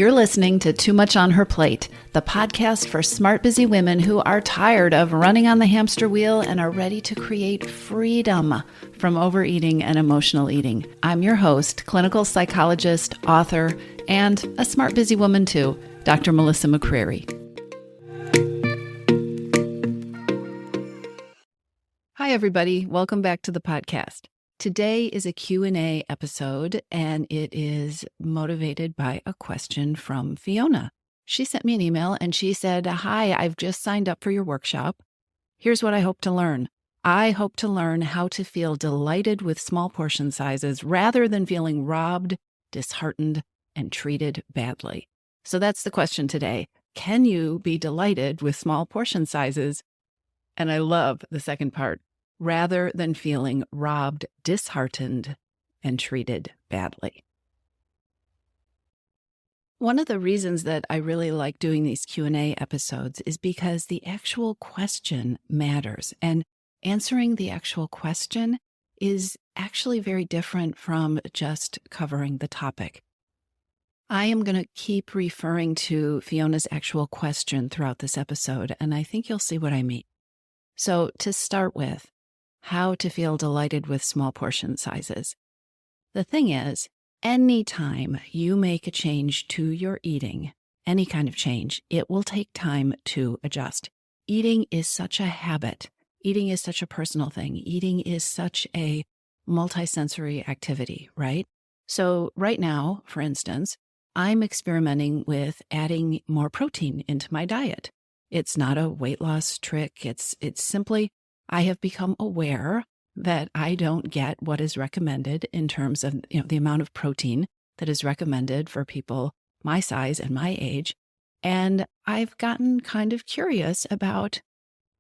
You're listening to Too Much on Her Plate, the podcast for smart, busy women who are tired of running on the hamster wheel and are ready to create freedom from overeating and emotional eating. I'm your host, clinical psychologist, author, and a smart, busy woman too, Dr. Melissa McCreary. Hi, everybody. Welcome back to the podcast. Today is a Q&A episode, and it is motivated by a question from Fiona. She sent me an email and she said, "Hi, I've just signed up for your workshop. Here's what I hope to learn. I hope to learn how to feel delighted with small portion sizes rather than feeling robbed, disheartened, and treated badly." So that's the question today. Can you be delighted with small portion sizes? And I love the second part. Rather than feeling robbed, disheartened, and treated badly. One of the reasons that I really like doing these Q&A episodes is because the actual question matters, and answering the actual question is actually very different from just covering the topic. I am going to keep referring to Fiona's actual question throughout this episode, and I think you'll see what I mean. So to start with, how to feel delighted with small portion sizes. The thing is, anytime you make a change to your eating, any kind of change, it will take time to adjust. Eating is such a habit. Eating is such a personal thing. Eating is such a multisensory activity, right? So right now, for instance, I'm experimenting with adding more protein into my diet. It's not a weight loss trick. It's simply I have become aware that I don't get what is recommended in terms of the amount of protein that is recommended for people my size and my age. And I've gotten kind of curious about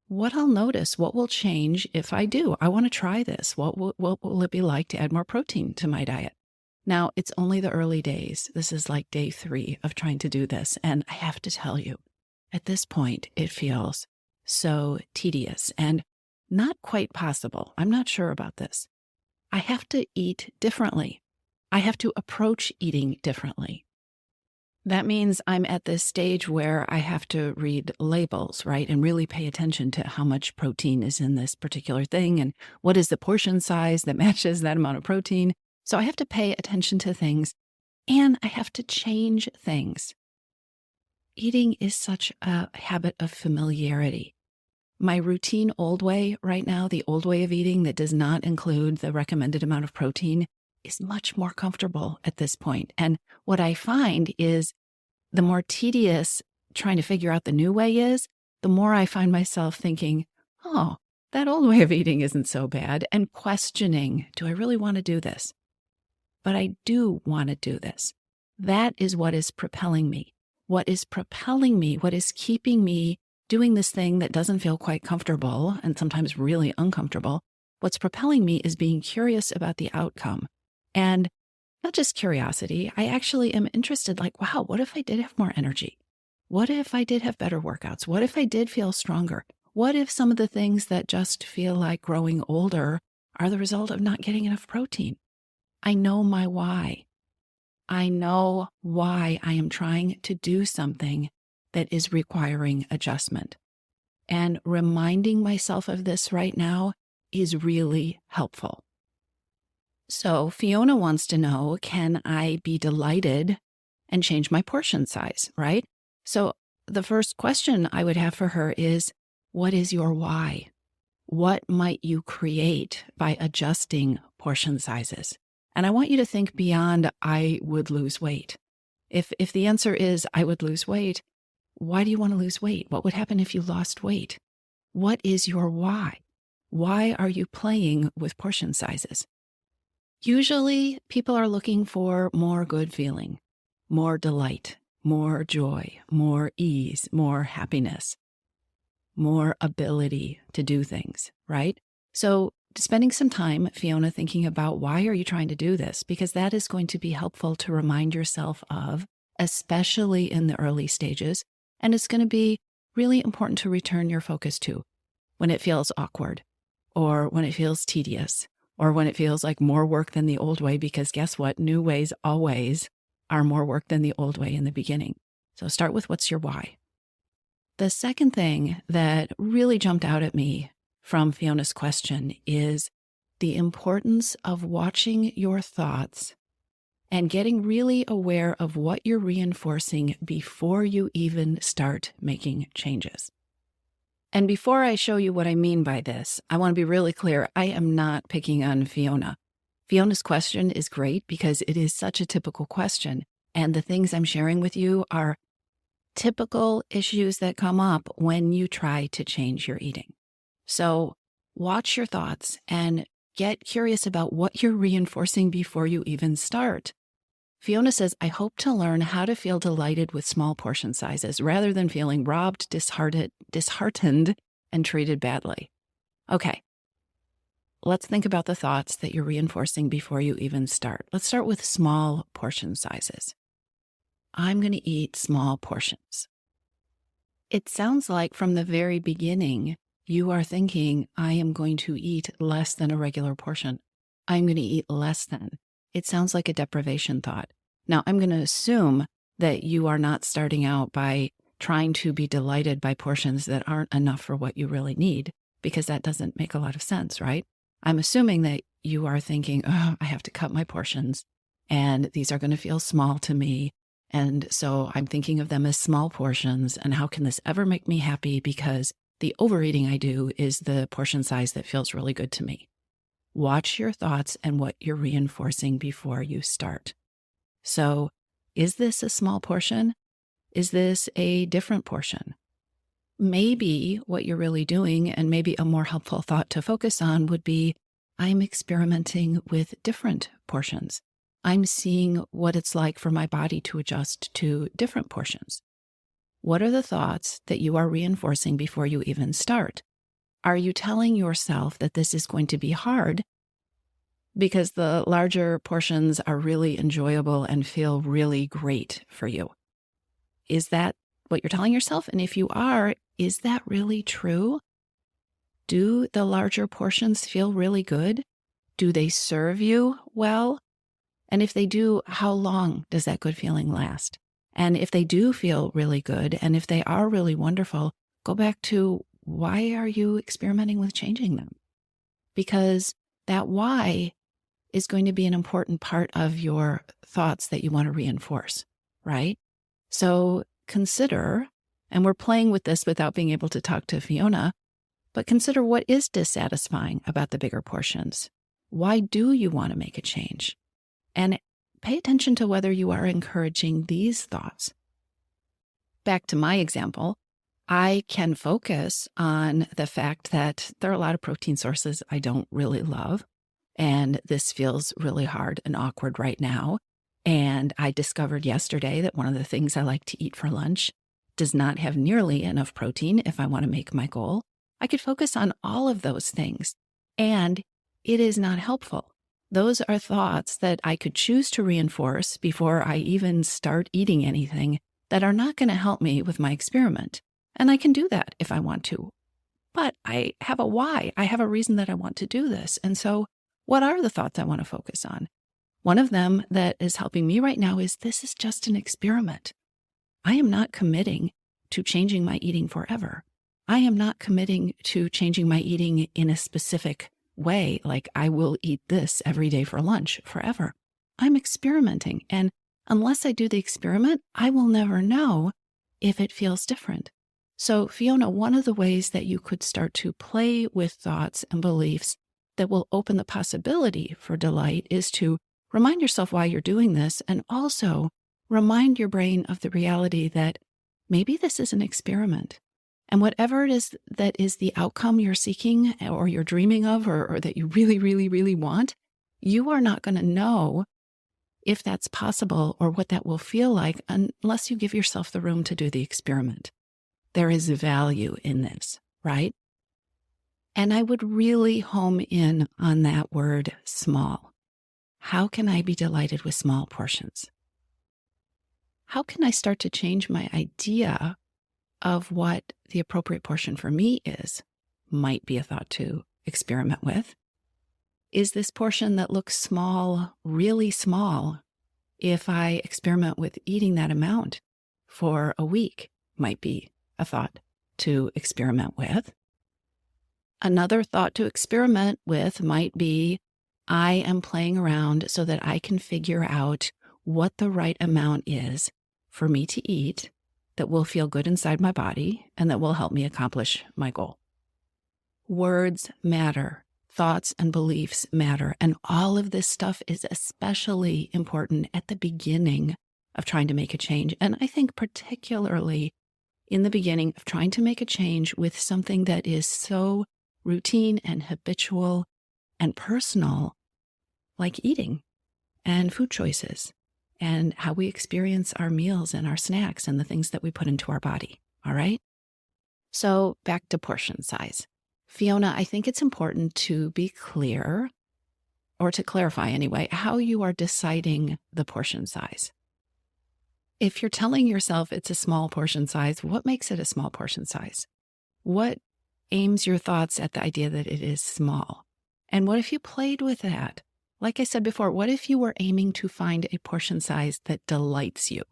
what I'll notice, what will change if I do. I want to try this. What will it be like to add more protein to my diet? Now, it's only the early days. This is like day 3 of trying to do this. And I have to tell you, at this point, it feels so tedious and not quite possible. I'm not sure about this. I have to eat differently. I have to approach eating differently. That means I'm at this stage where I have to read labels, right? And really pay attention to how much protein is in this particular thing and what is the portion size that matches that amount of protein. So I have to pay attention to things and I have to change things. Eating is such a habit of familiarity. My routine old way right now, the old way of eating that does not include the recommended amount of protein, is much more comfortable at this point. And what I find is the more tedious trying to figure out the new way is, the more I find myself thinking, oh, that old way of eating isn't so bad, and questioning, do I really want to do this? But I do want to do this. That is what is propelling me. What is propelling me, what is keeping me doing this thing that doesn't feel quite comfortable and sometimes really uncomfortable, what's propelling me is being curious about the outcome. And not just curiosity, I actually am interested, like, wow, what if I did have more energy? What if I did have better workouts? What if I did feel stronger? What if some of the things that just feel like growing older are the result of not getting enough protein? I know my why. I know why I am trying to do something that is requiring adjustment. And reminding myself of this right now is really helpful. So Fiona wants to know, can I be delighted and change my portion size, right? So the first question I would have for her is, what is your why? What might you create by adjusting portion sizes? And I want you to think beyond, I would lose weight. If the answer is, I would lose weight, why do you want to lose weight? What would happen if you lost weight? What is your why? Why are you playing with portion sizes? Usually, people are looking for more good feeling, more delight, more joy, more ease, more happiness, more ability to do things, right? So spending some time, Fiona, thinking about why are you trying to do this? Because that is going to be helpful to remind yourself of, especially in the early stages. And it's going to be really important to return your focus to when it feels awkward or when it feels tedious or when it feels like more work than the old way, because guess what? New ways always are more work than the old way in the beginning. So start with what's your why. The second thing that really jumped out at me from Fiona's question is the importance of watching your thoughts and getting really aware of what you're reinforcing before you even start making changes. And before I show you what I mean by this, I want to be really clear. I am not picking on Fiona. Fiona's question is great because it is such a typical question. And the things I'm sharing with you are typical issues that come up when you try to change your eating. So watch your thoughts and get curious about what you're reinforcing before you even start. Fiona says, I hope to learn how to feel delighted with small portion sizes rather than feeling robbed, disheartened, and treated badly. Okay, let's think about the thoughts that you're reinforcing before you even start. Let's start with small portion sizes. I'm going to eat small portions. It sounds like from the very beginning, you are thinking, I am going to eat less than a regular portion. I'm going to eat less than. It sounds like a deprivation thought. Now, I'm going to assume that you are not starting out by trying to be delighted by portions that aren't enough for what you really need, because that doesn't make a lot of sense, right? I'm assuming that you are thinking, oh, I have to cut my portions, and these are going to feel small to me. And so I'm thinking of them as small portions, and how can this ever make me happy because the overeating I do is the portion size that feels really good to me. Watch your thoughts and what you're reinforcing before you start. So, is this a small portion? Is this a different portion? Maybe what you're really doing, and maybe a more helpful thought to focus on would be, I'm experimenting with different portions. I'm seeing what it's like for my body to adjust to different portions. What are the thoughts that you are reinforcing before you even start? Are you telling yourself that this is going to be hard because the larger portions are really enjoyable and feel really great for you? Is that what you're telling yourself? And if you are, is that really true? Do the larger portions feel really good? Do they serve you well? And if they do, how long does that good feeling last? And if they do feel really good, and if they are really wonderful, go back to, why are you experimenting with changing them? Because that why is going to be an important part of your thoughts that you want to reinforce, right? So consider, and we're playing with this without being able to talk to Fiona, but consider what is dissatisfying about the bigger portions. Why do you want to make a change? And pay attention to whether you are encouraging these thoughts. Back to my example, I can focus on the fact that there are a lot of protein sources I don't really love, and this feels really hard and awkward right now. And I discovered yesterday that one of the things I like to eat for lunch does not have nearly enough protein if I want to make my goal. I could focus on all of those things, and it is not helpful. Those are thoughts that I could choose to reinforce before I even start eating anything that are not going to help me with my experiment. And I can do that if I want to. But I have a why. I have a reason that I want to do this. And so what are the thoughts I want to focus on? One of them that is helping me right now is, this is just an experiment. I am not committing to changing my eating forever. I am not committing to changing my eating in a specific way, like I will eat this every day for lunch forever. I'm experimenting, and unless I do the experiment, I will never know if it feels different. So Fiona, one of the ways that you could start to play with thoughts and beliefs that will open the possibility for delight is to remind yourself why you're doing this, and also remind your brain of the reality that maybe this is an experiment. And whatever it is that is the outcome you're seeking or you're dreaming of, or that you really, really, really want, you are not going to know if that's possible or what that will feel like unless you give yourself the room to do the experiment. There is value in this, right? And I would really home in on that word small. How can I be delighted with small portions? How can I start to change my idea of what the appropriate portion for me is? Might be a thought to experiment with. Is this portion that looks small, really small? if I experiment with eating that amount for a week? Might be a thought to experiment with. Another thought to experiment with might be, I am playing around so that I can figure out what the right amount is for me to eat that will feel good inside my body and that will help me accomplish my goal. Words matter. Thoughts and beliefs matter. And all of this stuff is especially important at the beginning of trying to make a change. And I think particularly in the beginning of trying to make a change with something that is so routine and habitual and personal, like eating and food choices and how we experience our meals and our snacks and the things that we put into our body. All right. So back to portion size. Fiona, I think it's important to be clear, or to clarify anyway, how you are deciding the portion size. If you're telling yourself it's a small portion size, what makes it a small portion size? What aims your thoughts at the idea that it is small? And what if you played with that? Like I said before, what if you were aiming to find a portion size that delights you?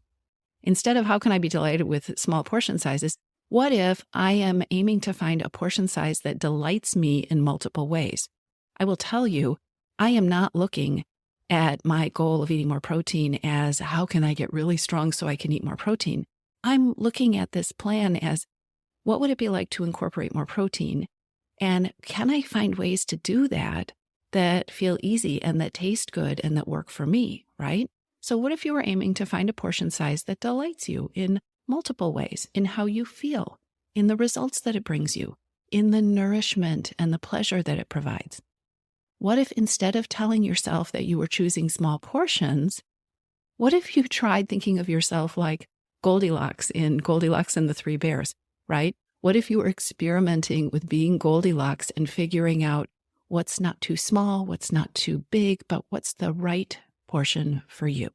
Instead of how can I be delighted with small portion sizes, what if I am aiming to find a portion size that delights me in multiple ways? I will tell you, I am not looking at my goal of eating more protein as how can I get really strong so I can eat more protein? I'm looking at this plan as what would it be like to incorporate more protein? And can I find ways to do that that feel easy and that taste good and that work for me, right? So what if you were aiming to find a portion size that delights you in multiple ways, in how you feel, in the results that it brings you, in the nourishment and the pleasure that it provides? What if instead of telling yourself that you were choosing small portions, what if you tried thinking of yourself like Goldilocks in Goldilocks and the Three Bears, right? What if you were experimenting with being Goldilocks and figuring out what's not too small, what's not too big, but what's the right portion for you?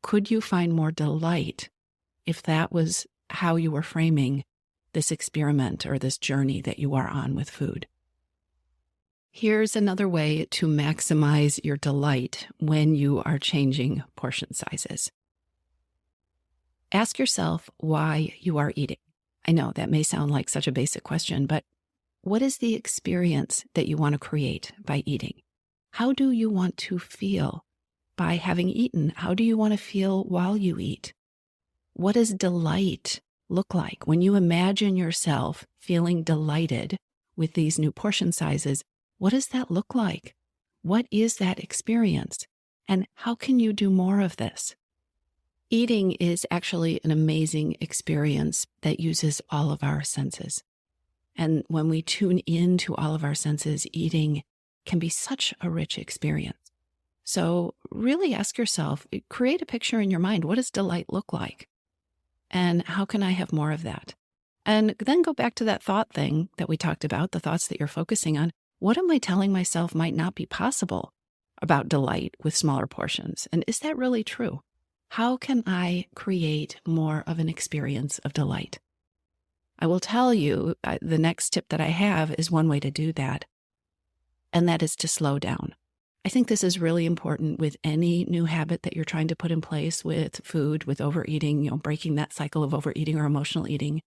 Could you find more delight if that was how you were framing this experiment or this journey that you are on with food? Here's another way to maximize your delight when you are changing portion sizes. Ask yourself why you are eating. I know that may sound like such a basic question, but what is the experience that you want to create by eating? How do you want to feel by having eaten? How do you want to feel while you eat? What does delight look like? When you imagine yourself feeling delighted with these new portion sizes, what does that look like? What is that experience? And how can you do more of this? Eating is actually an amazing experience that uses all of our senses. And when we tune into all of our senses, eating can be such a rich experience. So really ask yourself, create a picture in your mind. What does delight look like? And how can I have more of that? And then go back to that thought thing that we talked about, the thoughts that you're focusing on. What am I telling myself might not be possible about delight with smaller portions? And is that really true? How can I create more of an experience of delight? I will tell you, the next tip that I have is one way to do that, and that is to slow down. I think this is really important with any new habit that you're trying to put in place with food, with overeating, breaking that cycle of overeating or emotional eating.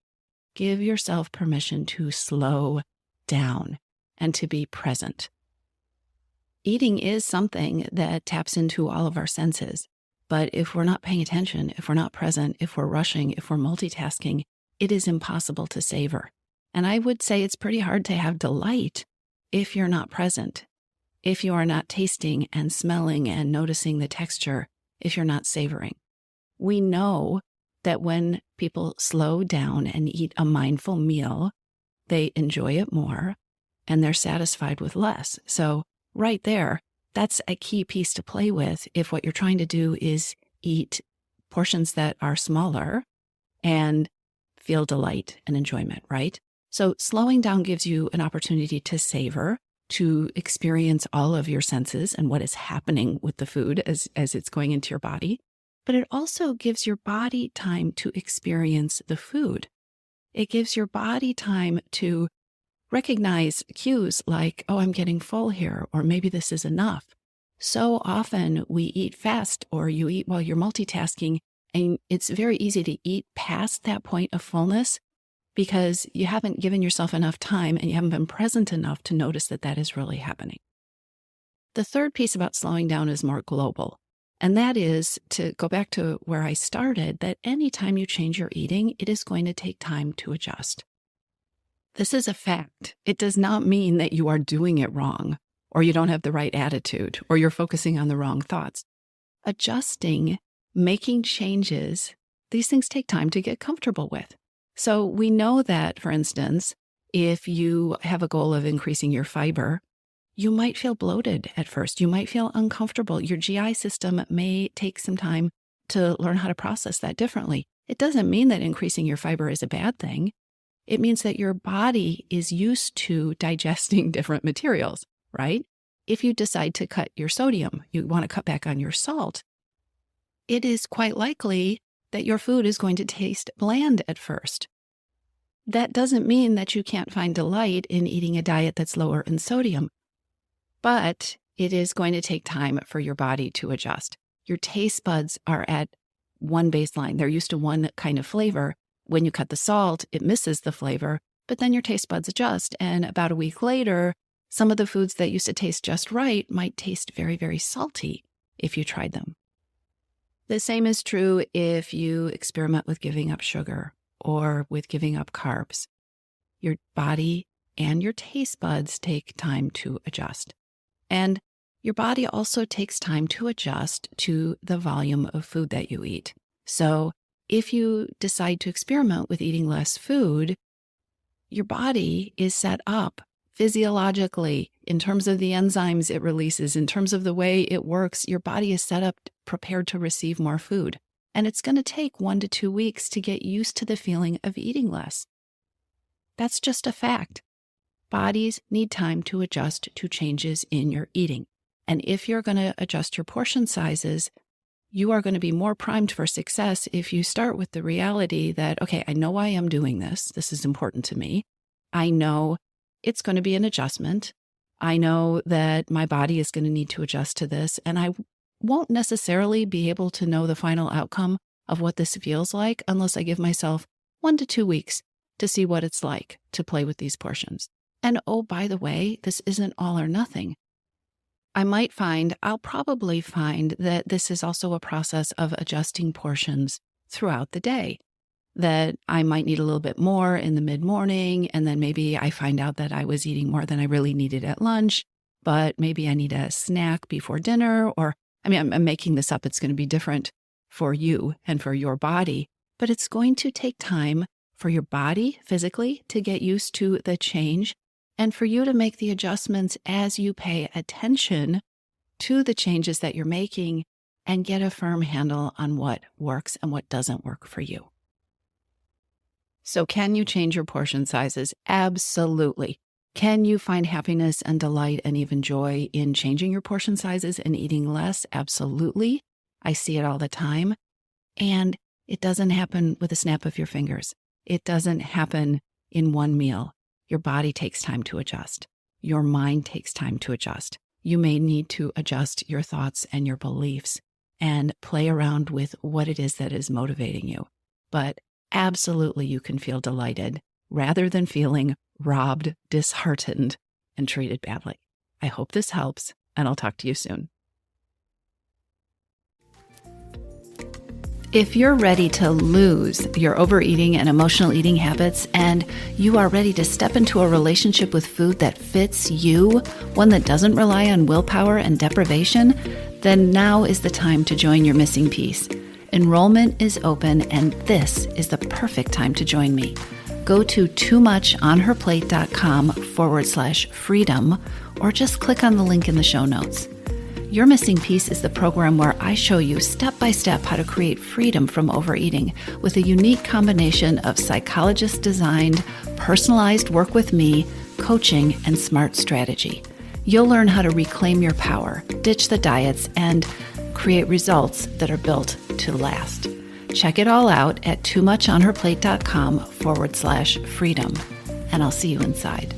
Give yourself permission to slow down and to be present. Eating is something that taps into all of our senses. But if we're not paying attention, if we're not present, if we're rushing, if we're multitasking, it is impossible to savor. And I would say it's pretty hard to have delight if you're not present, if you are not tasting and smelling and noticing the texture, if you're not savoring. We know that when people slow down and eat a mindful meal, they enjoy it more and they're satisfied with less. So right there, that's a key piece to play with if what you're trying to do is eat portions that are smaller and feel delight and enjoyment, right? So slowing down gives you an opportunity to savor, to experience all of your senses and what is happening with the food as it's going into your body. But it also gives your body time to experience the food. It gives your body time to recognize cues like, oh, I'm getting full here, or maybe this is enough. So often we eat fast, or you eat while you're multitasking, and it's very easy to eat past that point of fullness because you haven't given yourself enough time and you haven't been present enough to notice that that is really happening. The third piece about slowing down is more global. And that is to go back to where I started, that anytime you change your eating, it is going to take time to adjust. This is a fact. It does not mean that you are doing it wrong, or you don't have the right attitude, or you're focusing on the wrong thoughts. Adjusting, making changes, these things take time to get comfortable with. So we know that, for instance, if you have a goal of increasing your fiber, you might feel bloated at first. You might feel uncomfortable. Your GI system may take some time to learn how to process that differently. It doesn't mean that increasing your fiber is a bad thing. It means that your body is used to digesting different materials, right? If you decide to cut your sodium, you want to cut back on your salt, it is quite likely that your food is going to taste bland at first. That doesn't mean that you can't find delight in eating a diet that's lower in sodium, but it is going to take time for your body to adjust. Your taste buds are at one baseline. They're used to one kind of flavor. When you cut the salt, it misses the flavor, but then your taste buds adjust. And about a week later, some of the foods that used to taste just right might taste very, very salty if you tried them. The same is true if you experiment with giving up sugar or with giving up carbs. Your body and your taste buds take time to adjust. And your body also takes time to adjust to the volume of food that you eat. So if you decide to experiment with eating less food, your body is set up physiologically in terms of the enzymes it releases, in terms of the way it works. Your body is set up prepared to receive more food. And it's going to take 1 to 2 weeks to get used to the feeling of eating less. That's just a fact. Bodies need time to adjust to changes in your eating. And if you're going to adjust your portion sizes, you are going to be more primed for success if you start with the reality that, okay, I know why I'm doing this. This is important to me. I know it's going to be an adjustment. I know that my body is going to need to adjust to this. And I won't necessarily be able to know the final outcome of what this feels like unless I give myself 1 to 2 weeks to see what it's like to play with these portions. And oh, by the way, this isn't all or nothing. I'll probably find that this is also a process of adjusting portions throughout the day, that I might need a little bit more in the mid-morning, and then maybe I find out that I was eating more than I really needed at lunch, but maybe I need a snack before dinner, or, I'm making this up. It's going to be different for you and for your body, but it's going to take time for your body physically to get used to the change and for you to make the adjustments as you pay attention to the changes that you're making and get a firm handle on what works and what doesn't work for you. So can you change your portion sizes? Absolutely. Can you find happiness and delight and even joy in changing your portion sizes and eating less? Absolutely. I see it all the time. And it doesn't happen with a snap of your fingers. It doesn't happen in one meal. Your body takes time to adjust. Your mind takes time to adjust. You may need to adjust your thoughts and your beliefs and play around with what it is that is motivating you. But absolutely, you can feel delighted rather than feeling robbed, disheartened, and treated badly. I hope this helps, and I'll talk to you soon. If you're ready to lose your overeating and emotional eating habits, and you are ready to step into a relationship with food that fits you, one that doesn't rely on willpower and deprivation, then now is the time to join your missing piece. Enrollment is open, and this is the perfect time to join me. Go to toomuchonherplate.com/freedom, or just click on the link in the show notes. Your Missing Piece is the program where I show you step-by-step how to create freedom from overeating with a unique combination of psychologist-designed, personalized work with me, coaching, and smart strategy. You'll learn how to reclaim your power, ditch the diets, and create results that are built to last. Check it all out at toomuchonherplate.com/freedom, and I'll see you inside.